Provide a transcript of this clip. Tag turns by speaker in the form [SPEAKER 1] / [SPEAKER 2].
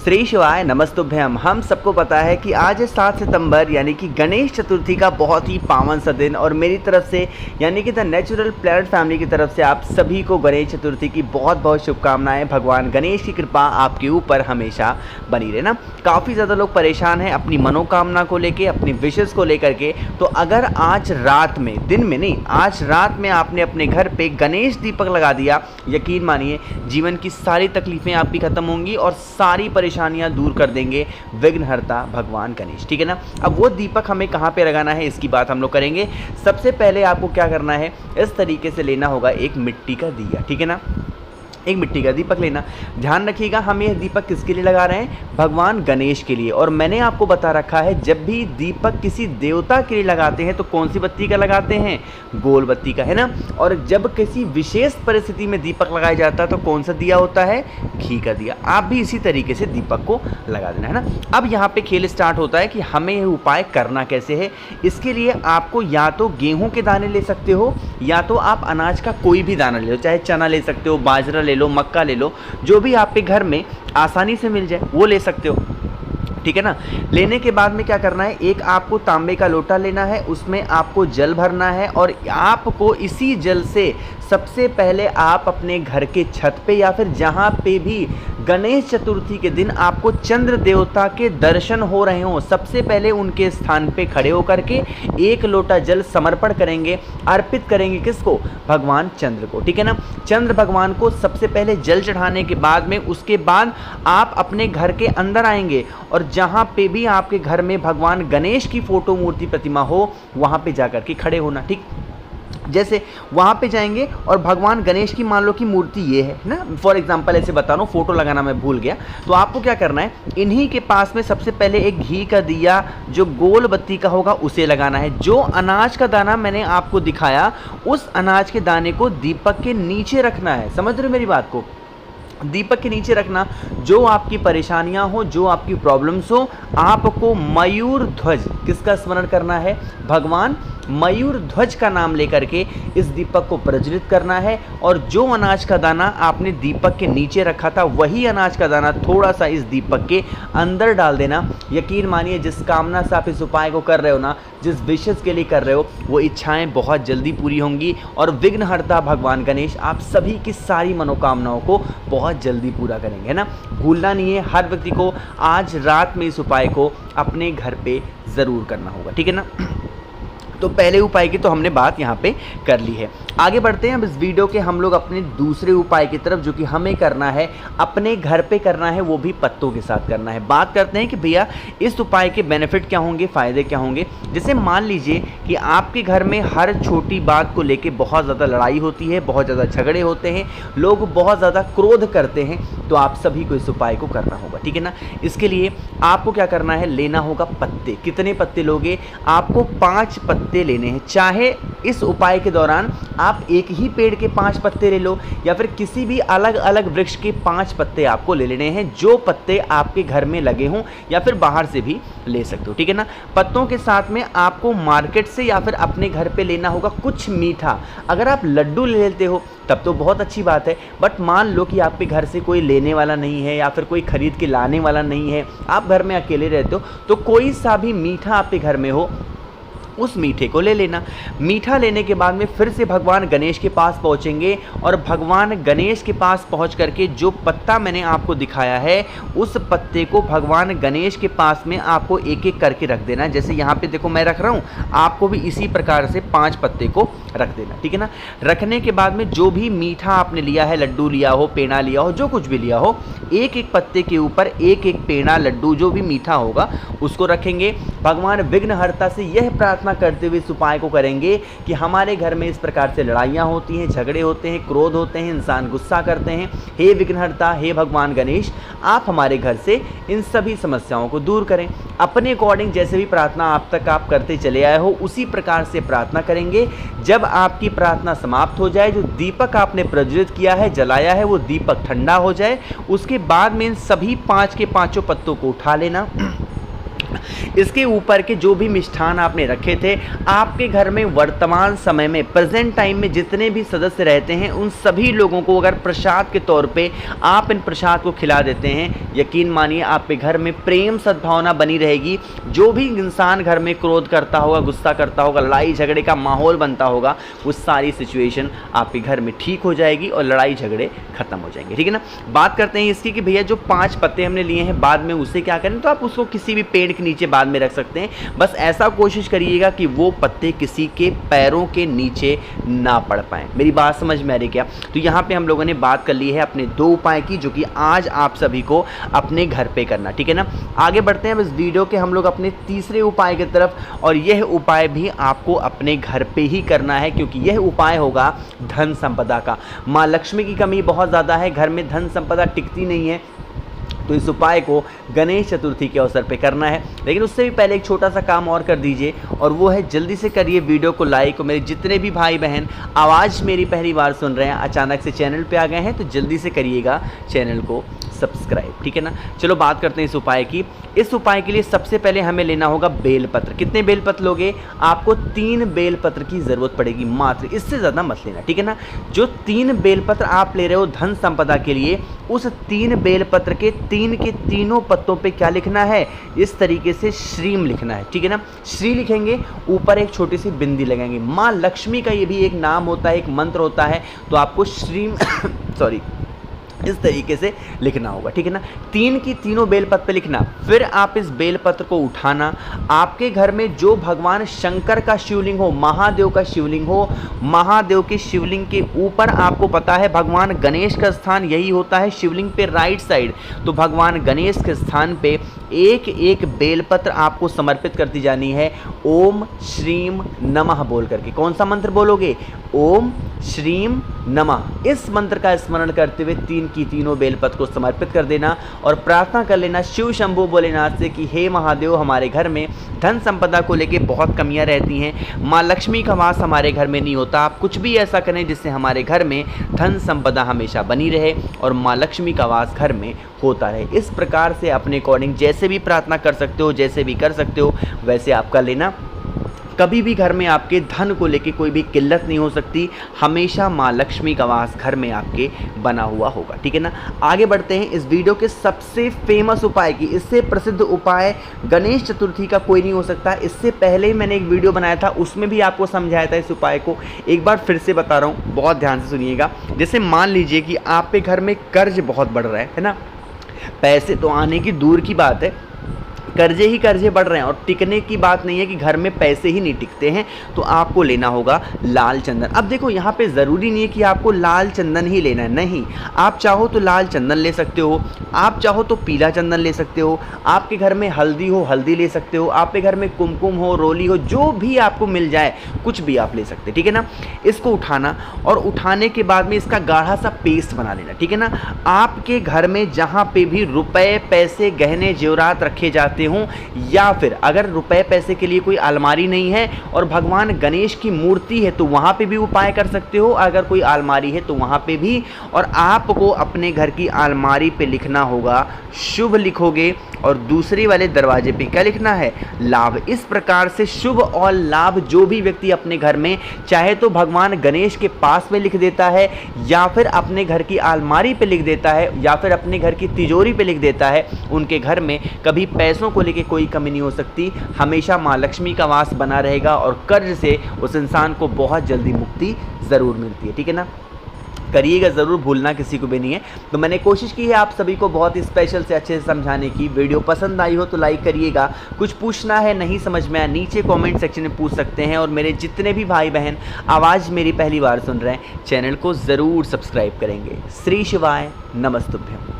[SPEAKER 1] श्री शिवाय नमस्तुभ्यम। हम सबको पता है कि आज है 7 सितंबर यानी कि गणेश चतुर्थी का बहुत ही पावन सा दिन, और मेरी तरफ से यानी कि द नेचुरल प्लेनेट फैमिली की तरफ से आप सभी को गणेश चतुर्थी की बहुत बहुत शुभकामनाएं। भगवान गणेश की कृपा आपके ऊपर हमेशा बनी रहे ना। काफ़ी ज़्यादा लोग परेशान हैं अपनी मनोकामना को लेके, अपनी विशेज़ को लेकर के। तो अगर आज रात में, दिन में नहीं, आज रात में आपने अपने घर पे गणेश दीपक लगा दिया, यकीन मानिए जीवन की सारी तकलीफ़ें आपकी ख़त्म होंगी और सारी परेशानियां दूर कर देंगे विघ्नहर्ता भगवान गणेश। ठीक है ना। अब वो दीपक हमें कहाँ पे लगाना है इसकी बात हम लोग करेंगे। सबसे पहले आपको क्या करना है, इस तरीके से लेना होगा एक मिट्टी का दिया। ठीक है ना, एक मिट्टी का दीपक लेना। ध्यान रखिएगा हम ये दीपक किसके लिए लगा रहे हैं, भगवान गणेश के लिए। और मैंने आपको बता रखा है जब भी दीपक किसी देवता के लिए लगाते हैं तो कौन सी बत्ती का लगाते हैं, गोल बत्ती का, है ना। और जब किसी विशेष परिस्थिति में दीपक लगाया जाता है तो कौन सा दिया होता है, घी का दिया। आप भी इसी तरीके से दीपक को लगा देना, है ना। अब यहाँ पे खेल स्टार्ट होता है कि हमें यह उपाय करना कैसे है। इसके लिए आपको या तो गेहूं के दाने ले सकते हो, या तो आप अनाज का कोई भी दाना ले लो, चाहे चना ले सकते हो, बाजरा ले लो, मक्का ले लो, जो भी आपके घर में आसानी से मिल जाए वो ले सकते हो। ठीक है ना। लेने के बाद में क्या करना है, एक आपको तांबे का लोटा लेना है, उसमें आपको जल भरना है और आपको इसी जल से सबसे पहले आप अपने घर के छत पे या फिर जहाँ पे भी गणेश चतुर्थी के दिन आपको चंद्र देवता के दर्शन हो रहे हों, सबसे पहले उनके स्थान पे खड़े होकर के एक लोटा जल समर्पण करेंगे, अर्पित करेंगे किसको, भगवान चंद्र को। ठीक है ना। चंद्र भगवान को सबसे पहले जल चढ़ाने के बाद में उसके बाद आप अपने घर के अंदर आएंगे और जहाँ पे भी आपके घर में भगवान गणेश की फोटो मूर्ति प्रतिमा हो वहाँ पे जाकर के खड़े होना। ठीक, जैसे वहाँ पे जाएंगे और भगवान गणेश की मान लो कि मूर्ति ये है ना, फॉर एग्जांपल ऐसे बता रहा हूँ, फोटो लगाना मैं भूल गया। तो आपको क्या करना है, इन्हीं के पास में सबसे पहले एक घी का दिया जो गोल बत्ती का होगा उसे लगाना है। जो अनाज का दाना मैंने आपको दिखाया उस अनाज के दाने को दीपक के नीचे रखना है। समझ रहे हो मेरी बात को, दीपक के नीचे रखना। जो आपकी परेशानियां हो, जो आपकी प्रॉब्लम्स हो, आपको मयूर ध्वज किसका स्मरण करना है, भगवान मयूर ध्वज का नाम लेकर के इस दीपक को प्रज्वलित करना है। और जो अनाज का दाना आपने दीपक के नीचे रखा था वही अनाज का दाना थोड़ा सा इस दीपक के अंदर डाल देना। यकीन मानिए जिस कामना से आप इस उपाय को कर रहे हो ना, जिस विशेष के लिए कर रहे हो, वो इच्छाएं बहुत जल्दी पूरी होंगी और विघ्नहर्ता भगवान गणेश आप सभी की सारी मनोकामनाओं को बहुत जल्दी पूरा करेंगे, है ना। भूलना नहीं है, हर व्यक्ति को आज रात में इस उपाय को अपने घर पे ज़रूर करना होगा। ठीक है ना। तो पहले उपाय की तो हमने बात यहाँ पे कर ली है। आगे बढ़ते हैं अब इस वीडियो के हम लोग अपने दूसरे उपाय की तरफ, जो कि हमें करना है अपने घर पे करना है, वो भी पत्तों के साथ करना है। बात करते हैं कि भैया इस उपाय के बेनिफिट क्या होंगे, फ़ायदे क्या होंगे। जैसे मान लीजिए कि आपके घर में हर छोटी बात को लेके बहुत ज़्यादा लड़ाई होती है, बहुत ज़्यादा झगड़े होते हैं, लोग बहुत ज़्यादा क्रोध करते हैं, तो आप सभी को इस उपाय को करना होगा। ठीक है ना। इसके लिए आपको क्या करना है, लेना होगा पत्ते। कितने पत्ते लोगे, आपको 5 पत्ते लेने हैं। चाहे इस उपाय के दौरान आप एक ही पेड़ के 5 पत्ते ले लो या फिर किसी भी अलग अलग वृक्ष के 5 पत्ते आपको ले लेने हैं, जो पत्ते आपके घर में लगे हों या फिर बाहर से भी ले सकते हो। ठीक है ना। पत्तों के साथ में आपको मार्केट से या फिर अपने घर पे लेना होगा कुछ मीठा। अगर आप लड्डू ले लेते हो तब तो बहुत अच्छी बात है, बट मान लो कि आपके घर से कोई लेने वाला नहीं है या फिर कोई खरीद के लाने वाला नहीं है, आप घर में अकेले रहते हो, तो कोई सा भी मीठा आपके घर में हो उस मीठे को ले लेना। मीठा लेने के बाद में फिर से भगवान गणेश के पास पहुंचेंगे और भगवान गणेश के पास पहुंच करके जो पत्ता मैंने आपको दिखाया है उस पत्ते को भगवान गणेश के पास में आपको एक एक करके रख देना है। जैसे यहाँ पे देखो मैं रख रहा हूँ, आपको भी इसी प्रकार से 5 पत्ते को रख देना। ठीक है ना। रखने के बाद में जो भी मीठा आपने लिया है, लड्डू लिया हो, पेड़ा लिया हो, जो कुछ भी लिया हो, एक एक पत्ते के ऊपर एक एक पेड़ा, लड्डू, जो भी मीठा होगा उसको रखेंगे। भगवान विघ्नहर्ता से यह प्रार्थना करते हुए इस उपाय को करेंगे कि हमारे घर में इस प्रकार से लड़ाइयाँ होती हैं, झगड़े होते हैं, क्रोध होते हैं, इंसान गुस्सा करते हैं, हे विघ्नहर्ता, हे भगवान गणेश, आप हमारे घर से इन सभी समस्याओं को दूर करें। अपने अकॉर्डिंग जैसे भी प्रार्थना आप तक आप करते चले आए हो उसी प्रकार से प्रार्थना करेंगे। जब आपकी प्रार्थना समाप्त हो जाए, जो दीपक आपने प्रज्वलित किया है, जलाया है, वो दीपक ठंडा हो जाए, उसके बाद में इन सभी 5 के 5 पत्तों को उठा लेना इसके ऊपर के जो भी मिष्ठान आपने रखे थे, आपके घर में वर्तमान समय में प्रेजेंट टाइम में जितने भी सदस्य रहते हैं उन सभी लोगों को अगर प्रसाद के तौर पे आप इन प्रसाद को खिला देते हैं, यकीन मानिए आपके घर में प्रेम सद्भावना बनी रहेगी। जो भी इंसान घर में क्रोध करता होगा, गुस्सा करता होगा, लड़ाई झगड़े का माहौल बनता होगा, वो सारी सिचुएशन आपके घर में ठीक हो जाएगी और लड़ाई झगड़े खत्म हो जाएंगे। ठीक है ना। बात करते हैं इसकी कि भैया जो 5 पत्ते हमने लिए हैं बाद में उसे क्या करें, तो आप उसको किसी भी पेड़ के नीचे बाद में रख सकते हैं। बस ऐसा कोशिश करिएगा कि वो पत्ते किसी के पैरों के नीचे ना पड़ पाएं। मेरी बात समझ में आ रही क्या? तो यहाँ पे हम लोगों ने बात कर ली है अपने 2 उपाय की, जो कि आज आप सभी को अपने घर पे करना। ठीक है ना। आगे बढ़ते हैं इस वीडियो के हम लोग अपने तीसरे उपाय की तरफ, और यह उपाय भी आपको अपने घर पे ही करना है, क्योंकि यह उपाय होगा धन संपदा का। माँ लक्ष्मी की कमी बहुत ज़्यादा है, घर में धन संपदा टिकती नहीं है, तो इस उपाय को गणेश चतुर्थी के अवसर पे करना है। लेकिन उससे भी पहले एक छोटा सा काम और कर दीजिए, और वो है जल्दी से करिए वीडियो को लाइक। और मेरे जितने भी भाई बहन आवाज़ मेरी पहली बार सुन रहे हैं, अचानक से चैनल पे आ गए हैं, तो जल्दी से करिएगा चैनल को सब्सक्राइब। ठीक है ना। चलो बात करते हैं इस उपाय की। इस उपाय के लिए सबसे पहले हमें लेना होगा बेलपत्र। कितने बेलपत्र लोगे? आपको 3 बेलपत्र की ज़रूरत पड़ेगी मात्र, इससे ज़्यादा मत लेना। ठीक है ना। जो 3 बेलपत्र आप ले रहे हो धन संपदा के लिए, उस 3 बेलपत्र के 3 के तीनों पत्तों पे क्या लिखना है? इस तरीके से श्रीम लिखना है। ठीक है ना। श्री लिखेंगे, ऊपर एक छोटी सी बिंदी लगाएंगे। माँ लक्ष्मी का ये भी एक नाम होता है, एक मंत्र होता है, तो आपको श्रीम सॉरी इस तरीके से लिखना होगा। ठीक है ना। 3 की तीनों बेलपत्र पे लिखना। फिर आप इस बेलपत्र को उठाना, आपके घर में जो भगवान शंकर का शिवलिंग हो, महादेव का शिवलिंग हो, महादेव के शिवलिंग के ऊपर आपको पता है भगवान गणेश का स्थान यही होता है शिवलिंग पे राइट साइड, तो भगवान गणेश के स्थान पे एक एक बेलपत्र आपको समर्पित करती जानी है। ओम श्रीम नमः बोल करके। कौन सा मंत्र बोलोगे? ओम श्रीम नमः। इस मंत्र का स्मरण करते हुए 3 की तीनों बेलपत्र को समर्पित कर देना और प्रार्थना कर लेना शिव शंभु भोलेनाथ से कि हे महादेव, हमारे घर में धन संपदा को लेके बहुत कमियां रहती हैं, माँ लक्ष्मी का वास हमारे घर में नहीं होता। आप कुछ भी ऐसा करें जिससे हमारे घर में धन संपदा हमेशा बनी रहे और माँ लक्ष्मी का वास घर में होता रहे। इस प्रकार से अपने अकॉर्डिंग जैसे भी प्रार्थना कर सकते हो, जैसे भी कर सकते हो वैसे आप कर लेना। कभी भी घर में आपके धन को लेके कोई भी किल्लत नहीं हो सकती, हमेशा माँ लक्ष्मी का वास घर में आपके बना हुआ होगा। ठीक है ना। आगे बढ़ते हैं इस वीडियो के सबसे फेमस उपाय की। इससे प्रसिद्ध उपाय गणेश चतुर्थी का कोई नहीं हो सकता। इससे पहले ही मैंने एक वीडियो बनाया था, उसमें भी आपको समझाया था इस उपाय को। एक बार फिर से बता रहा हूँ, बहुत ध्यान से सुनिएगा। जैसे मान लीजिए कि आपके घर में कर्ज बहुत बढ़ रहा है ना, पैसे तो आने की दूर की बात है, कर्जे ही कर्जे बढ़ रहे हैं और टिकने की बात नहीं है कि घर में पैसे ही नहीं टिकते हैं, तो आपको लेना होगा लाल चंदन। अब देखो यहाँ पे ज़रूरी नहीं है कि आपको लाल चंदन ही लेना है, नहीं। आप चाहो तो लाल चंदन ले सकते हो, आप चाहो तो पीला चंदन ले सकते हो, आपके घर में हल्दी हो हल्दी ले सकते हो, आपके घर में कुमकुम हो, रोली हो, जो भी आपको मिल जाए कुछ भी आप ले सकते हैं। ठीक है ना। इसको उठाना और उठाने के बाद में इसका गाढ़ा सा पेस्ट बना लेना। ठीक है ना। आपके घर में जहाँ पे भी रुपए पैसे गहने जेवरात रखे जाते हों, या फिर अगर रुपए पैसे के लिए कोई अलमारी नहीं है और भगवान गणेश की मूर्ति है तो वहाँ पे भी उपाय कर सकते हो। अगर कोई अलमारी है तो वहाँ पे भी, और आपको अपने घर की अलमारी पे लिखना होगा शुभ लिखोगे और दूसरे वाले दरवाजे पे क्या लिखना है? लाभ। इस प्रकार से शुभ और लाभ जो भी व्यक्ति अपने घर में चाहे तो भगवान गणेश के पास में लिख देता है, या फिर अपने घर की अलमारी पे लिख देता है, या फिर अपने घर की तिजोरी पे लिख देता है, उनके घर में कभी पैसों को लेके कोई कमी नहीं हो सकती। हमेशा माँ लक्ष्मी का वास बना रहेगा और कर्ज से उस इंसान को बहुत जल्दी मुक्ति ज़रूर मिलती है। ठीक है ना। करिएगा ज़रूर, भूलना किसी को भी नहीं है। तो मैंने कोशिश की है आप सभी को बहुत ही स्पेशल से अच्छे से समझाने की। वीडियो पसंद आई हो तो लाइक करिएगा। कुछ पूछना है, नहीं समझ में आया, नीचे कमेंट सेक्शन में पूछ सकते हैं। और मेरे जितने भी भाई बहन आवाज़ मेरी पहली बार सुन रहे हैं, चैनल को ज़रूर सब्सक्राइब करेंगे। श्री शिवाय नमस्तुभ्यम।